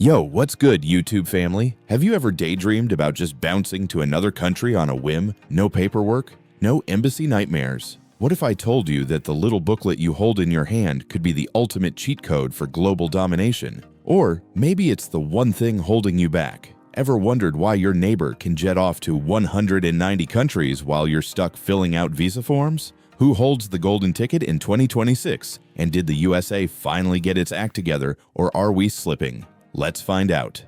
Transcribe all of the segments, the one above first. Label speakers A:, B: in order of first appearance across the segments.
A: Yo, what's good, YouTube family? Have you ever daydreamed about just bouncing to another country on a whim? No paperwork? No embassy nightmares? What if I told you that the little booklet you hold in your hand could be the ultimate cheat code for global domination? Or maybe it's the one thing holding you back. Ever wondered why your neighbor can jet off to 190 countries while you're stuck filling out visa forms? Who holds the golden ticket in 2026? And did the USA finally get its act together, or are we slipping? Let's find out.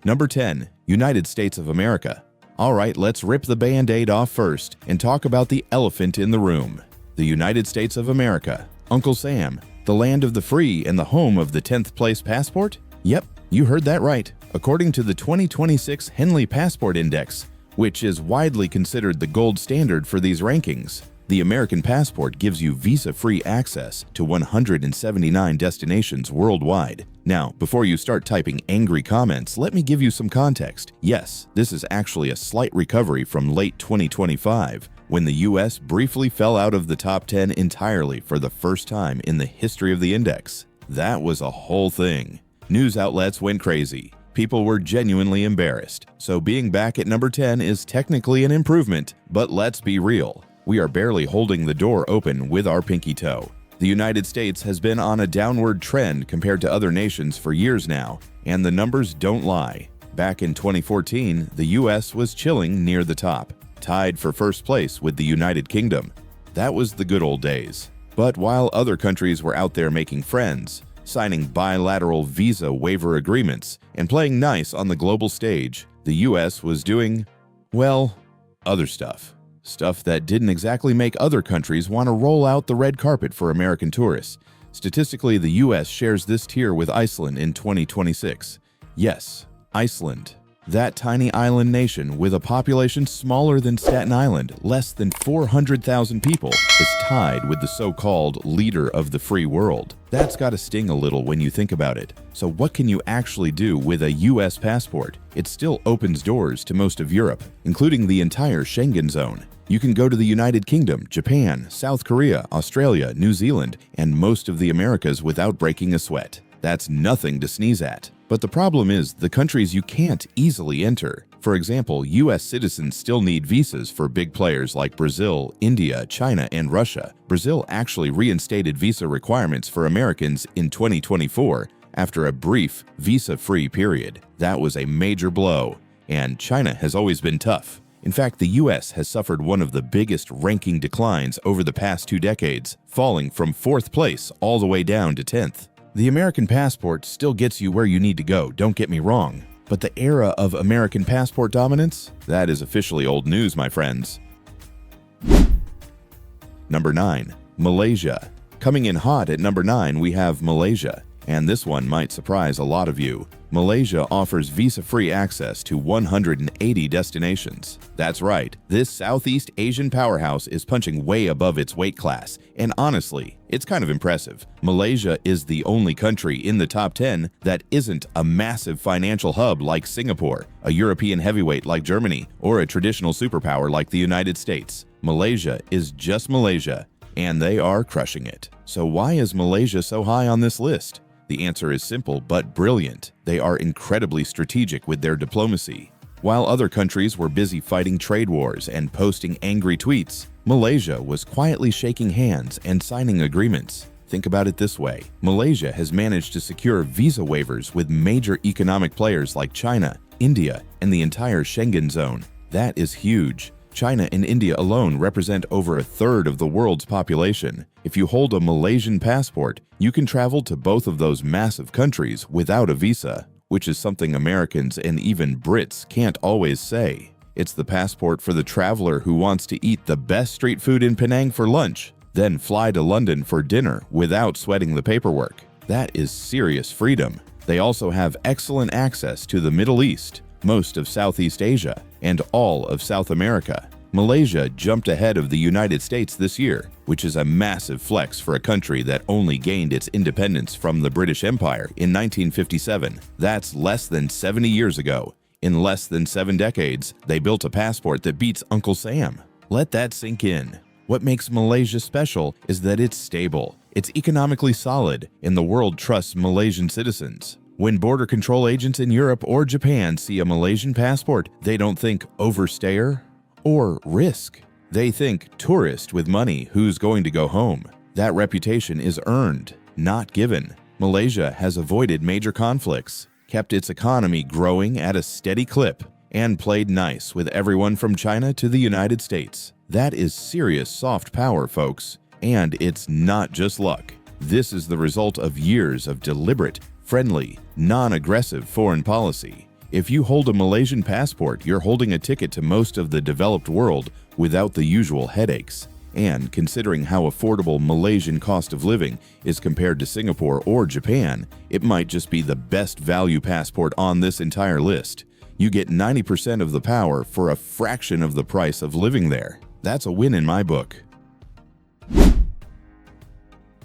A: Number 10. United States of America. Alright, let's rip the band-aid off first and talk about the elephant in the room. The United States of America. Uncle Sam, the land of the free and the home of the 10th place passport? Yep, you heard that right. According to the 2026 Henley Passport Index, which is widely considered the gold standard for these rankings, the American passport gives you visa-free access to 179 destinations worldwide. Now, before you start typing angry comments, let me give you some context. Yes, this is actually a slight recovery from late 2025, when the US briefly fell out of the top 10 entirely for the first time in the history of the index. That was a whole thing. News outlets went crazy. People were genuinely embarrassed. So being back at number 10 is technically an improvement, but let's be real. We are barely holding the door open with our pinky toe. The United States has been on a downward trend compared to other nations for years now, and the numbers don't lie. Back in 2014, the US was chilling near the top, tied for first place with the United Kingdom. That was the good old days. But while other countries were out there making friends, signing bilateral visa waiver agreements, and playing nice on the global stage, the US was doing, well, other stuff. Stuff that didn't exactly make other countries want to roll out the red carpet for American tourists. Statistically, the US shares this tier with Iceland in 2026. Yes, Iceland. That tiny island nation with a population smaller than Staten Island, less than 400,000 people, is tied with the so-called leader of the free world. That's gotta sting a little when you think about it. So what can you actually do with a US passport? It still opens doors to most of Europe, including the entire Schengen zone. You can go to the United Kingdom, Japan, South Korea, Australia, New Zealand, and most of the Americas without breaking a sweat. That's nothing to sneeze at. But the problem is the countries you can't easily enter. For example, US citizens still need visas for big players like Brazil, India, China, and Russia. Brazil actually reinstated visa requirements for Americans in 2024 after a brief visa-free period. That was a major blow, and China has always been tough. In fact, the US has suffered one of the biggest ranking declines over the past 2 decades, falling from 4th place all the way down to 10th. The American passport still gets you where you need to go, don't get me wrong. But the era of American passport dominance? That is officially old news, my friends. Number 9. Malaysia. Coming in hot at number 9, we have Malaysia. And this one might surprise a lot of you. Malaysia offers visa-free access to 180 destinations. That's right, this Southeast Asian powerhouse is punching way above its weight class, and honestly, it's kind of impressive. Malaysia is the only country in the top 10 that isn't a massive financial hub like Singapore, a European heavyweight like Germany, or a traditional superpower like the United States. Malaysia is just Malaysia, and they are crushing it. So why is Malaysia so high on this list? The answer is simple but brilliant. They are incredibly strategic with their diplomacy. While other countries were busy fighting trade wars and posting angry tweets, Malaysia was quietly shaking hands and signing agreements. Think about it this way. Malaysia has managed to secure visa waivers with major economic players like China, India, and the entire Schengen zone. That is huge. China and India alone represent over a third of the world's population. If you hold a Malaysian passport, you can travel to both of those massive countries without a visa, which is something Americans and even Brits can't always say. It's the passport for the traveler who wants to eat the best street food in Penang for lunch, then fly to London for dinner without sweating the paperwork. That is serious freedom. They also have excellent access to the Middle East, most of Southeast Asia, and all of South America. Malaysia jumped ahead of the United States this year, which is a massive flex for a country that only gained its independence from the British Empire in 1957. That's less than 70 years ago. In less than 7 decades, they built a passport that beats Uncle Sam. Let that sink in. What makes Malaysia special is that it's stable. It's economically solid, and the world trusts Malaysian citizens. When border control agents in Europe or Japan see a Malaysian passport, they don't think overstayer or risk. They think tourist with money who's going to go home. That reputation is earned, not given. Malaysia has avoided major conflicts, kept its economy growing at a steady clip, and played nice with everyone from China to the United States. That is serious soft power, folks. And it's not just luck. This is the result of years of deliberate, friendly, non-aggressive foreign policy. If you hold a Malaysian passport, you're holding a ticket to most of the developed world without the usual headaches. And considering how affordable Malaysian cost of living is compared to Singapore or Japan, it might just be the best value passport on this entire list. You get 90% of the power for a fraction of the price of living there. That's a win in my book.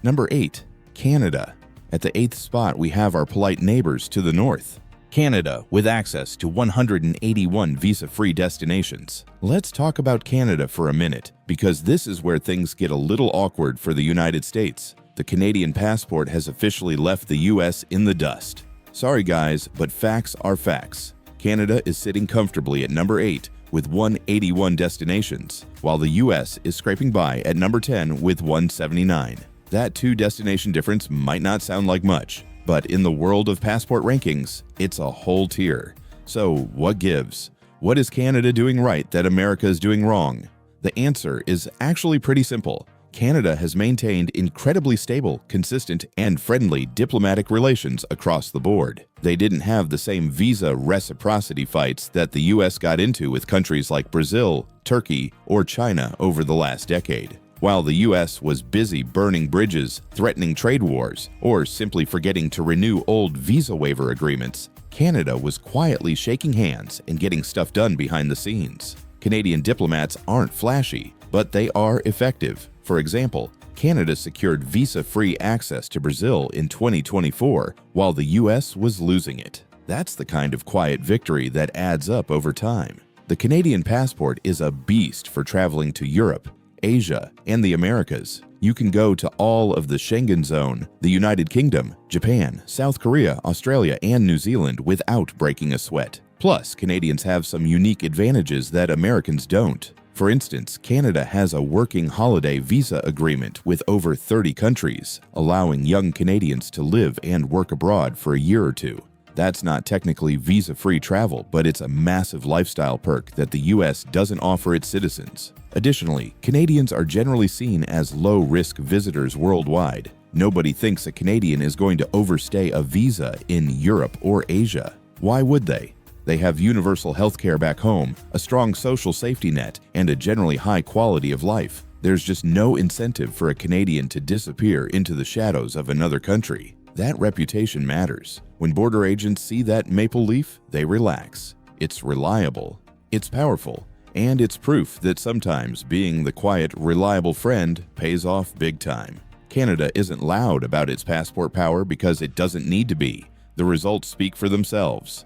A: Number 8. Canada. At the 8th spot, we have our polite neighbors to the north. Canada, with access to 181 visa-free destinations. Let's talk about Canada for a minute, because this is where things get a little awkward for the United States. The Canadian passport has officially left the US in the dust. Sorry guys, but facts are facts. Canada is sitting comfortably at number 8 with 181 destinations, while the US is scraping by at number 10 with 179. That 2-destination difference might not sound like much, but in the world of passport rankings, it's a whole tier. So what gives? What is Canada doing right that America is doing wrong? The answer is actually pretty simple. Canada has maintained incredibly stable, consistent, and friendly diplomatic relations across the board. They didn't have the same visa reciprocity fights that the US got into with countries like Brazil, Turkey, or China over the last decade. While the US was busy burning bridges, threatening trade wars, or simply forgetting to renew old visa waiver agreements, Canada was quietly shaking hands and getting stuff done behind the scenes. Canadian diplomats aren't flashy, but they are effective. For example, Canada secured visa-free access to Brazil in 2024, while the US was losing it. That's the kind of quiet victory that adds up over time. The Canadian passport is a beast for traveling to Europe, Asia, and the Americas. You can go to all of the Schengen zone, the United Kingdom, Japan, South Korea, Australia, and New Zealand without breaking a sweat. Plus, Canadians have some unique advantages that Americans don't. For instance, Canada has a working holiday visa agreement with over 30 countries, allowing young Canadians to live and work abroad for a year or two. That's not technically visa-free travel, but it's a massive lifestyle perk that the US doesn't offer its citizens. Additionally, Canadians are generally seen as low-risk visitors worldwide. Nobody thinks a Canadian is going to overstay a visa in Europe or Asia. Why would they? They have universal health care back home, a strong social safety net, and a generally high quality of life. There's just no incentive for a Canadian to disappear into the shadows of another country. That reputation matters. When border agents see that maple leaf, they relax. It's reliable, it's powerful, and it's proof that sometimes being the quiet, reliable friend pays off big time. Canada isn't loud about its passport power because it doesn't need to be. The results speak for themselves.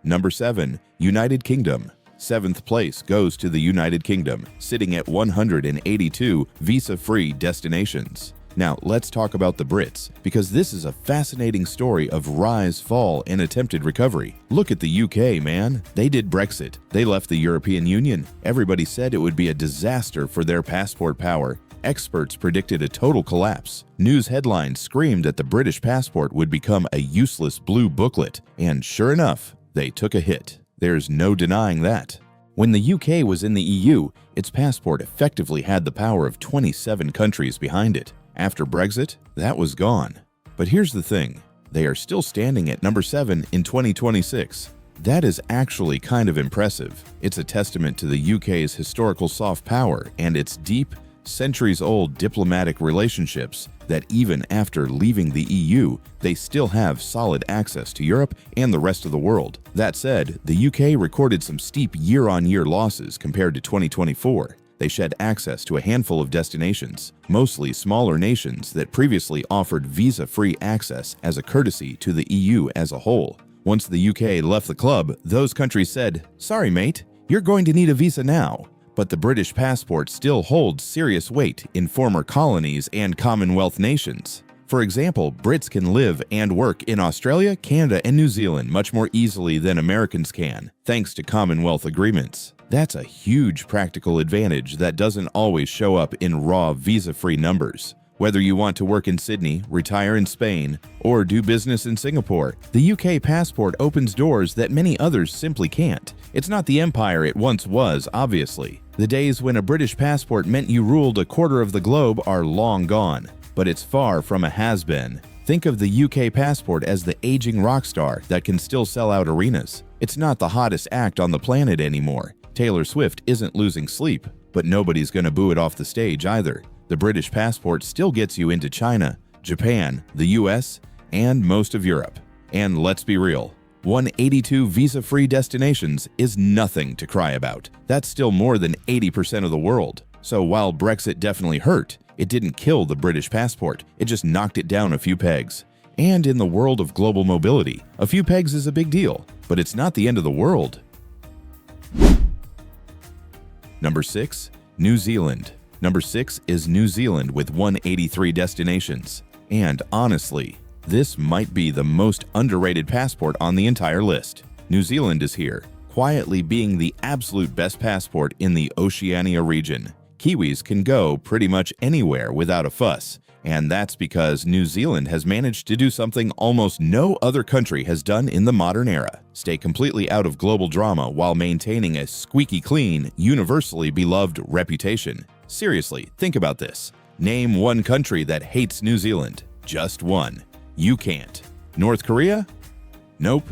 A: Number 7. United Kingdom. 7th place goes to the United Kingdom, sitting at 182 visa-free destinations. Now, let's talk about the Brits, because this is a fascinating story of rise, fall, and attempted recovery. Look at the UK, man. They did Brexit. They left the European Union. Everybody said it would be a disaster for their passport power. Experts predicted a total collapse. News headlines screamed that the British passport would become a useless blue booklet. And sure enough, they took a hit. There's no denying that. When the UK was in the EU, its passport effectively had the power of 27 countries behind it. After Brexit, that was gone. But here's the thing, they are still standing at number 7 in 2026. That is actually kind of impressive. It's a testament to the UK's historical soft power and its deep, centuries-old diplomatic relationships that even after leaving the EU, they still have solid access to Europe and the rest of the world. That said, the UK recorded some steep year-on-year losses compared to 2024. They shed access to a handful of destinations, mostly smaller nations that previously offered visa-free access as a courtesy to the EU as a whole. Once the UK left the club, those countries said, "Sorry, mate, you're going to need a visa now." But the British passport still holds serious weight in former colonies and Commonwealth nations. For example, Brits can live and work in Australia, Canada, and New Zealand much more easily than Americans can, thanks to Commonwealth agreements. That's a huge practical advantage that doesn't always show up in raw visa-free numbers. Whether you want to work in Sydney, retire in Spain, or do business in Singapore, the UK passport opens doors that many others simply can't. It's not the empire it once was, obviously. The days when a British passport meant you ruled a quarter of the globe are long gone, but it's far from a has-been. Think of the UK passport as the aging rock star that can still sell out arenas. It's not the hottest act on the planet anymore. Taylor Swift isn't losing sleep, but nobody's gonna boo it off the stage either. The British passport still gets you into China, Japan, the US, and most of Europe. And let's be real, 182 visa-free destinations is nothing to cry about. That's still more than 80% of the world. So while Brexit definitely hurt, it didn't kill the British passport, it just knocked it down a few pegs. And in the world of global mobility, a few pegs is a big deal, but it's not the end of the world. Number 6. New Zealand. Number 6 is New Zealand with 183 destinations. And honestly, this might be the most underrated passport on the entire list. New Zealand is here, quietly being the absolute best passport in the Oceania region. Kiwis can go pretty much anywhere without a fuss, and that's because New Zealand has managed to do something almost no other country has done in the modern era: stay completely out of global drama while maintaining a squeaky clean, universally beloved reputation. Seriously, think about this. Name one country that hates New Zealand. Just one. You can't. North Korea? Nope.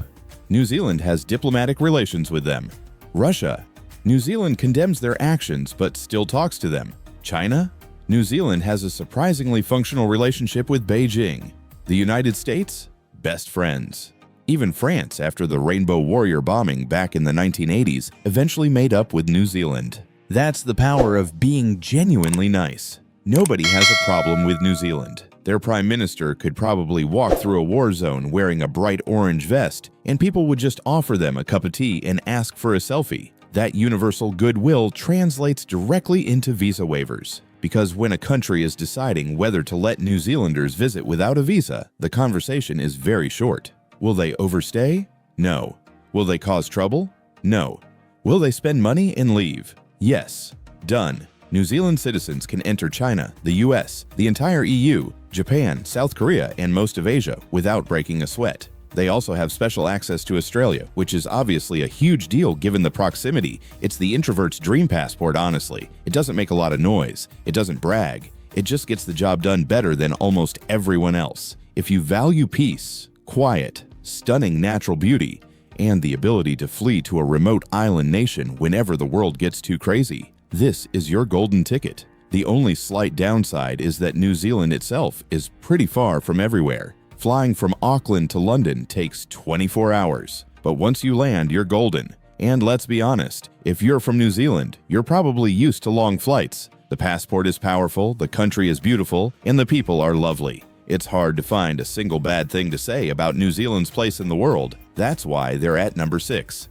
A: New Zealand has diplomatic relations with them. Russia? New Zealand condemns their actions but still talks to them. China? New Zealand has a surprisingly functional relationship with Beijing. The United States? Best friends. Even France, after the Rainbow Warrior bombing back in the 1980s, eventually made up with New Zealand. That's the power of being genuinely nice. Nobody has a problem with New Zealand. Their prime minister could probably walk through a war zone wearing a bright orange vest, and people would just offer them a cup of tea and ask for a selfie. That universal goodwill translates directly into visa waivers. Because when a country is deciding whether to let New Zealanders visit without a visa, the conversation is very short. Will they overstay? No. Will they cause trouble? No. Will they spend money and leave? Yes. Done. New Zealand citizens can enter China, the US, the entire EU, Japan, South Korea, and most of Asia without breaking a sweat. They also have special access to Australia, which is obviously a huge deal given the proximity. It's the introvert's dream passport, honestly. It doesn't make a lot of noise. It doesn't brag. It just gets the job done better than almost everyone else. If you value peace, quiet, stunning natural beauty, and the ability to flee to a remote island nation whenever the world gets too crazy, this is your golden ticket. The only slight downside is that New Zealand itself is pretty far from everywhere. Flying from Auckland to London takes 24 hours, but once you land, you're golden. And let's be honest, if you're from New Zealand, you're probably used to long flights. The passport is powerful, the country is beautiful, and the people are lovely. It's hard to find a single bad thing to say about New Zealand's place in the world. That's why they're at number 6.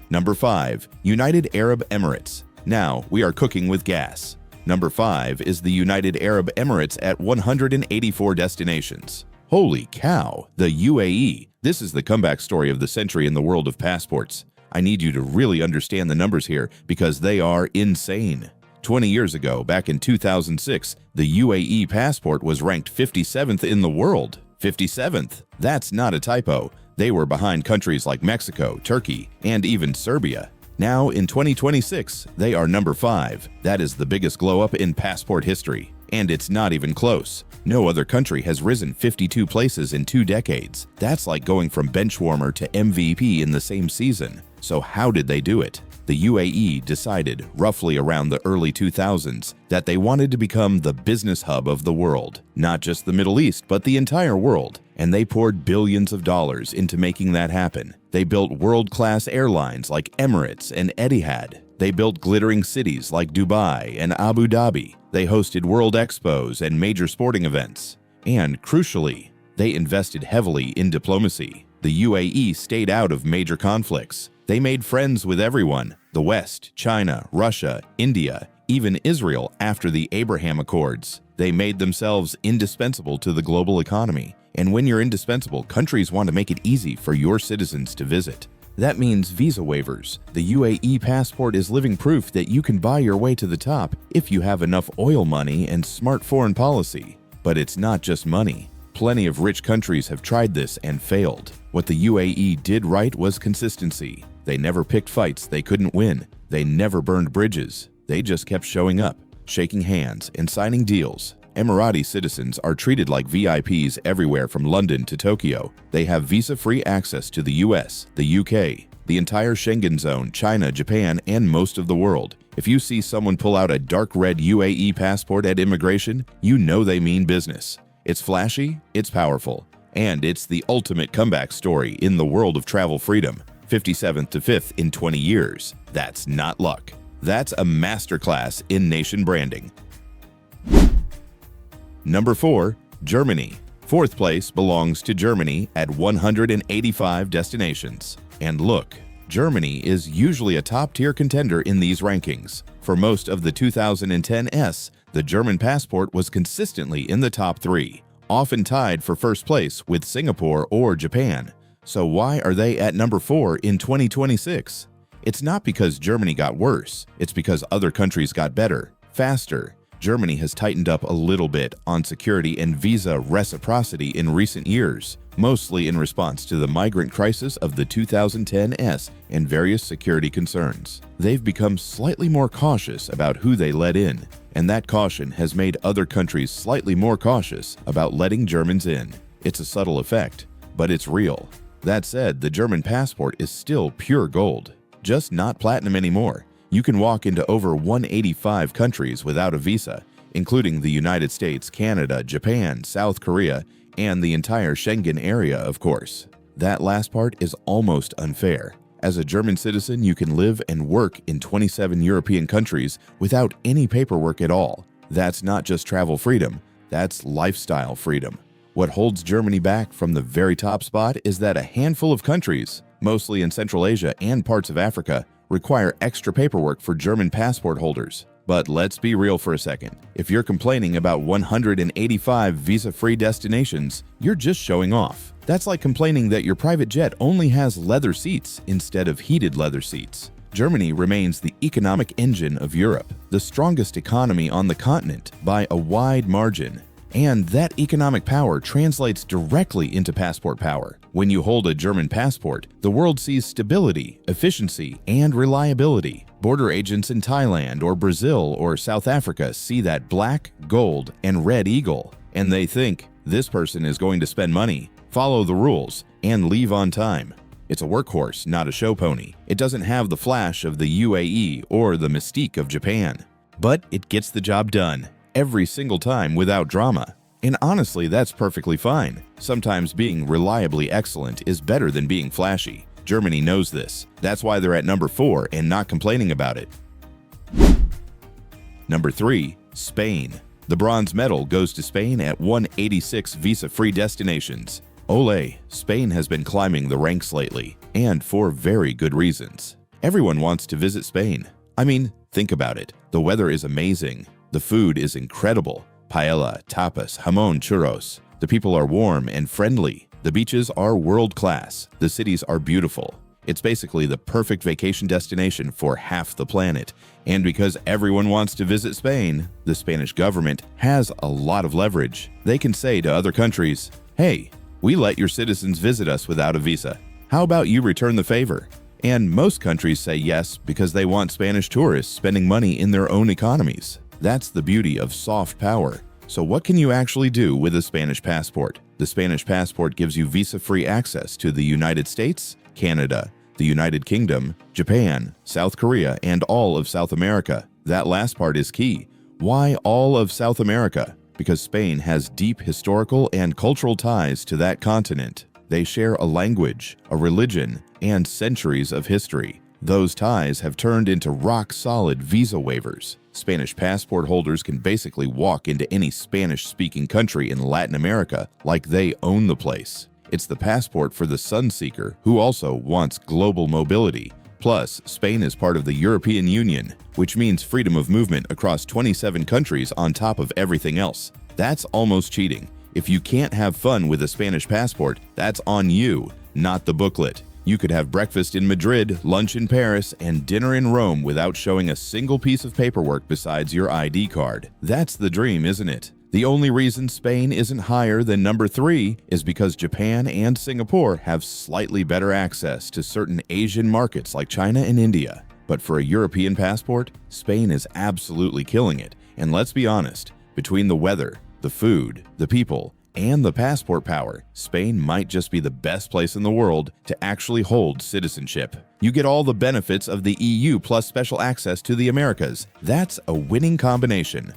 A: Number 5. United Arab Emirates. Now we are cooking with gas. Number 5 is the United Arab Emirates at 184 destinations. Holy cow, the UAE. This is the comeback story of the century in the world of passports. I need you to really understand the numbers here because they are insane. 20 years ago, back in 2006, the UAE passport was ranked 57th in the world. 57th. That's not a typo. They were behind countries like Mexico, Turkey, and even Serbia. Now, in 2026, they are number 5. That is the biggest glow-up in passport history. And it's not even close. No other country has risen 52 places in 2 decades. That's like going from benchwarmer to MVP in the same season. So how did they do it? The UAE decided, roughly around the early 2000s, that they wanted to become the business hub of the world. Not just the Middle East, but the entire world. And they poured billions of dollars into making that happen. They built world-class airlines like Emirates and Etihad. They built glittering cities like Dubai and Abu Dhabi. They hosted world expos and major sporting events. And crucially, they invested heavily in diplomacy. The UAE stayed out of major conflicts. They made friends with everyone: the West, China, Russia, India, even Israel after the Abraham Accords. They made themselves indispensable to the global economy. And when you're indispensable, countries want to make it easy for your citizens to visit. That means visa waivers. The UAE passport is living proof that you can buy your way to the top if you have enough oil money and smart foreign policy. But it's not just money. Plenty of rich countries have tried this and failed. What the UAE did right was consistency. They never picked fights they couldn't win. They never burned bridges. They just kept showing up, shaking hands, and signing deals. Emirati citizens are treated like VIPs everywhere from London to Tokyo. They have visa-free access to the US, the UK, the entire Schengen zone, China, Japan, and most of the world. If you see someone pull out a dark red UAE passport at immigration, you know they mean business. It's flashy, it's powerful, and it's the ultimate comeback story in the world of travel freedom. 57th to 5th in 20 years. That's not luck. That's a masterclass in nation branding. Number 4, Germany. Fourth place belongs to Germany at 185 destinations. And look, Germany is usually a top-tier contender in these rankings. For most of the 2010s, the German passport was consistently in the top 3, often tied for first place with Singapore or Japan. So why are they at number 4 in 2026? It's not because Germany got worse, it's because other countries got better, faster. Germany has tightened up a little bit on security and visa reciprocity in recent years, mostly in response to the migrant crisis of the 2010s and various security concerns. They've become slightly more cautious about who they let in, and that caution has made other countries slightly more cautious about letting Germans in. It's a subtle effect, but it's real. That said, the German passport is still pure gold, just not platinum anymore. You can walk into over 185 countries without a visa, including the United States, Canada, Japan, South Korea, and the entire Schengen area, of course. That last part is almost unfair. As a German citizen, you can live and work in 27 European countries without any paperwork at all. That's not just travel freedom, that's lifestyle freedom. What holds Germany back from the very top spot is that a handful of countries, mostly in Central Asia and parts of Africa, require extra paperwork for German passport holders. But let's be real for a second. If you're complaining about 185 visa-free destinations, you're just showing off. That's like complaining that your private jet only has leather seats instead of heated leather seats. Germany remains the economic engine of Europe, the strongest economy on the continent by a wide margin. And that economic power translates directly into passport power. When you hold a German passport, the world sees stability, efficiency, and reliability. Border agents in Thailand or Brazil or South Africa see that black, gold, and red eagle, and they think, this person is going to spend money, follow the rules, and leave on time. It's a workhorse, not a show pony. It doesn't have the flash of the UAE or the mystique of Japan. But it gets the job done every single time without drama. And honestly, that's perfectly fine. Sometimes being reliably excellent is better than being flashy. Germany knows this. That's why they're at number 4 and not complaining about it. Number 3, Spain. The bronze medal goes to Spain at 186 visa-free destinations. Ole, Spain has been climbing the ranks lately, and for very good reasons. Everyone wants to visit Spain. I mean, think about it. The weather is amazing. The food is incredible. Paella, tapas, jamón, churros. The people are warm and friendly. The beaches are world-class. The cities are beautiful. It's basically the perfect vacation destination for half the planet. And because everyone wants to visit Spain, the Spanish government has a lot of leverage. They can say to other countries, hey, we let your citizens visit us without a visa. How about you return the favor? And most countries say yes because they want Spanish tourists spending money in their own economies. That's the beauty of soft power. So what can you actually do with a Spanish passport? The Spanish passport gives you visa-free access to the United States, Canada, the United Kingdom, Japan, South Korea, and all of South America. That last part is key. Why all of South America? Because Spain has deep historical and cultural ties to that continent. They share a language, a religion, and centuries of history. Those ties have turned into rock-solid visa waivers. Spanish passport holders can basically walk into any Spanish-speaking country in Latin America like they own the place. It's the passport for the sun seeker who also wants global mobility. Plus, Spain is part of the European Union, which means freedom of movement across 27 countries on top of everything else. That's almost cheating. If you can't have fun with a Spanish passport, that's on you, not the booklet. You could have breakfast in Madrid, lunch in Paris, and dinner in Rome without showing a single piece of paperwork besides your ID card. That's the dream, isn't it? The only reason Spain isn't higher than number 3 is because Japan and Singapore have slightly better access to certain Asian markets like China and India. But for a European passport, Spain is absolutely killing it. And let's be honest, between the weather, the food, the people, and the passport power, Spain might just be the best place in the world to actually hold citizenship. You get all the benefits of the EU plus special access to the Americas. That's a winning combination.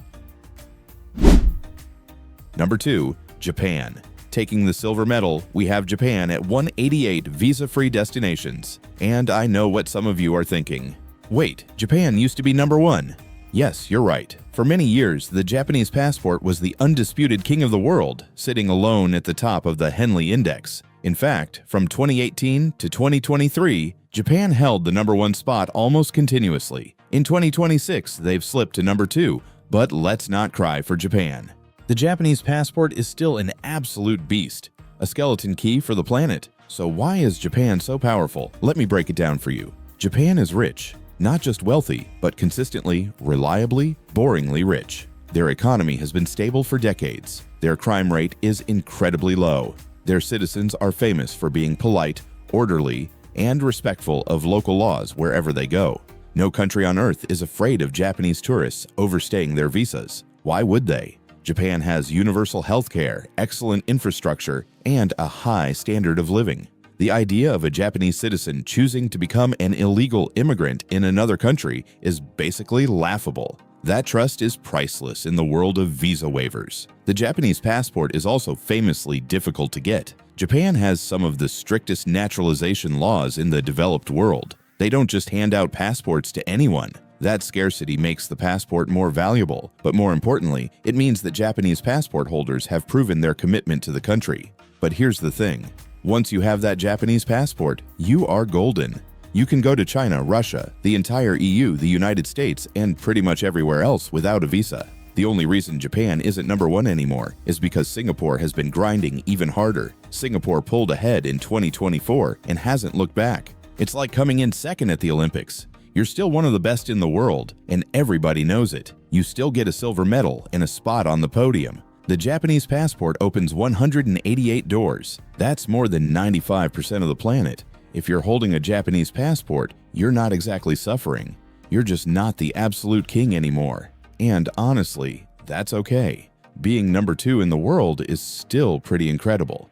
A: Number 2, Japan. Taking the silver medal, we have Japan at 188 visa-free destinations. And I know what some of you are thinking. Wait, Japan used to be number 1. Yes, you're right. For many years, the Japanese passport was the undisputed king of the world, sitting alone at the top of the Henley Index. In fact, from 2018 to 2023, Japan held the number 1 spot almost continuously. In 2026, they've slipped to number 2, but let's not cry for Japan. The Japanese passport is still an absolute beast, a skeleton key for the planet. So why is Japan so powerful? Let me break it down for you. Japan is rich. Not just wealthy, but consistently, reliably, boringly rich. Their economy has been stable for decades. Their crime rate is incredibly low. Their citizens are famous for being polite, orderly, and respectful of local laws wherever they go. No country on earth is afraid of Japanese tourists overstaying their visas. Why would they? Japan has universal health care, excellent infrastructure, and a high standard of living. The idea of a Japanese citizen choosing to become an illegal immigrant in another country is basically laughable. That trust is priceless in the world of visa waivers. The Japanese passport is also famously difficult to get. Japan has some of the strictest naturalization laws in the developed world. They don't just hand out passports to anyone. That scarcity makes the passport more valuable, but more importantly, it means that Japanese passport holders have proven their commitment to the country. But here's the thing. Once you have that Japanese passport, you are golden. You can go to China, Russia, the entire EU, the United States, and pretty much everywhere else without a visa. The only reason Japan isn't number 1 anymore is because Singapore has been grinding even harder. Singapore pulled ahead in 2024 and hasn't looked back. It's like coming in second at the Olympics. You're still one of the best in the world, and everybody knows it. You still get a silver medal and a spot on the podium. The Japanese passport opens 188 doors. That's more than 95% of the planet. If you're holding a Japanese passport, you're not exactly suffering. You're just not the absolute king anymore. And honestly, that's okay. Being number 2 in the world is still pretty incredible.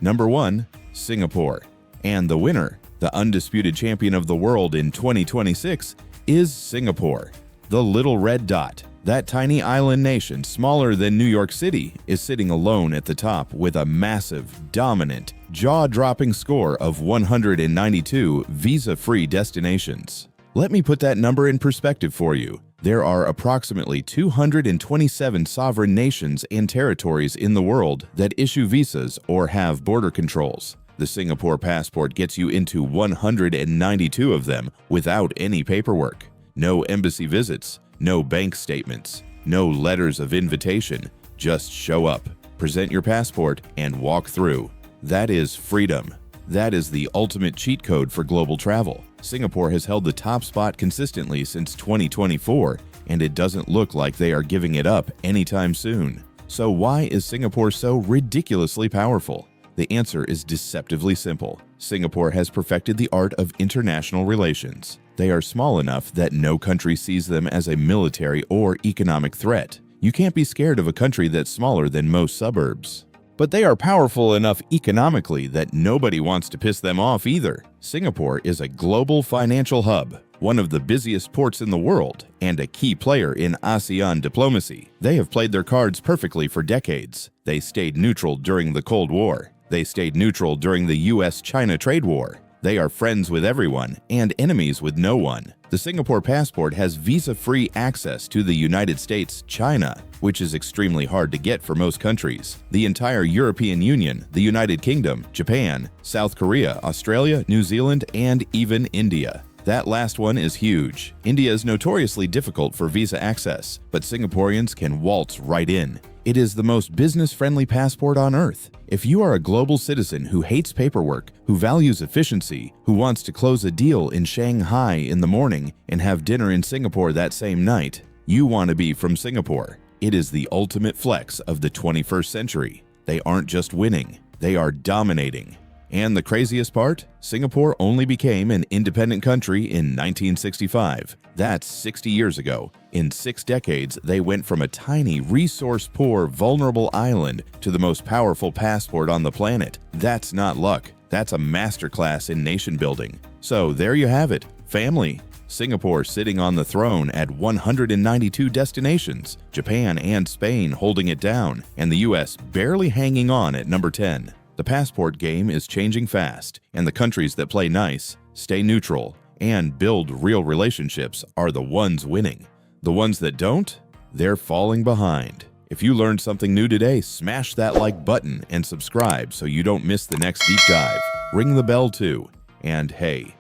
A: Number 1, Singapore. And the winner, the undisputed champion of the world in 2026, is Singapore. The little red dot. That tiny island nation, smaller than New York City, is sitting alone at the top with a massive, dominant, jaw-dropping score of 192 visa-free destinations. Let me put that number in perspective for you. There are approximately 227 sovereign nations and territories in the world that issue visas or have border controls. The Singapore passport gets you into 192 of them without any paperwork. No embassy visits, no bank statements, no letters of invitation. Just show up, present your passport, and walk through. That is freedom. That is the ultimate cheat code for global travel. Singapore has held the top spot consistently since 2024, and it doesn't look like they are giving it up anytime soon. So why is Singapore so ridiculously powerful? The answer is deceptively simple. Singapore has perfected the art of international relations. They are small enough that no country sees them as a military or economic threat. You can't be scared of a country that's smaller than most suburbs. But they are powerful enough economically that nobody wants to piss them off either. Singapore is a global financial hub, one of the busiest ports in the world, and a key player in ASEAN diplomacy. They have played their cards perfectly for decades. They stayed neutral during the Cold War. They stayed neutral during the US-China trade war. They are friends with everyone and enemies with no one. The Singapore passport has visa-free access to the United States, China, which is extremely hard to get for most countries, the entire European Union, the United Kingdom, Japan, South Korea, Australia, New Zealand, and even India. That last one is huge. India is notoriously difficult for visa access, but Singaporeans can waltz right in. It is the most business-friendly passport on earth. If you are a global citizen who hates paperwork, who values efficiency, who wants to close a deal in Shanghai in the morning and have dinner in Singapore that same night, you want to be from Singapore. It is the ultimate flex of the 21st century. They aren't just winning, they are dominating. And the craziest part? Singapore only became an independent country in 1965. That's 60 years ago. In 6 decades, they went from a tiny, resource-poor, vulnerable island to the most powerful passport on the planet. That's not luck. That's a masterclass in nation building. So there you have it. Family. Singapore sitting on the throne at 192 destinations, Japan and Spain holding it down, and the US barely hanging on at number 10. The passport game is changing fast, and the countries that play nice, stay neutral, and build real relationships are the ones winning. The ones that don't, they're falling behind. If you learned something new today, smash that like button and subscribe so you don't miss the next deep dive. Ring the bell too. And hey,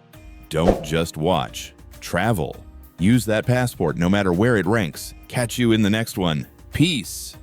A: don't just watch. Travel. Use that passport no matter where it ranks. Catch you in the next one. Peace.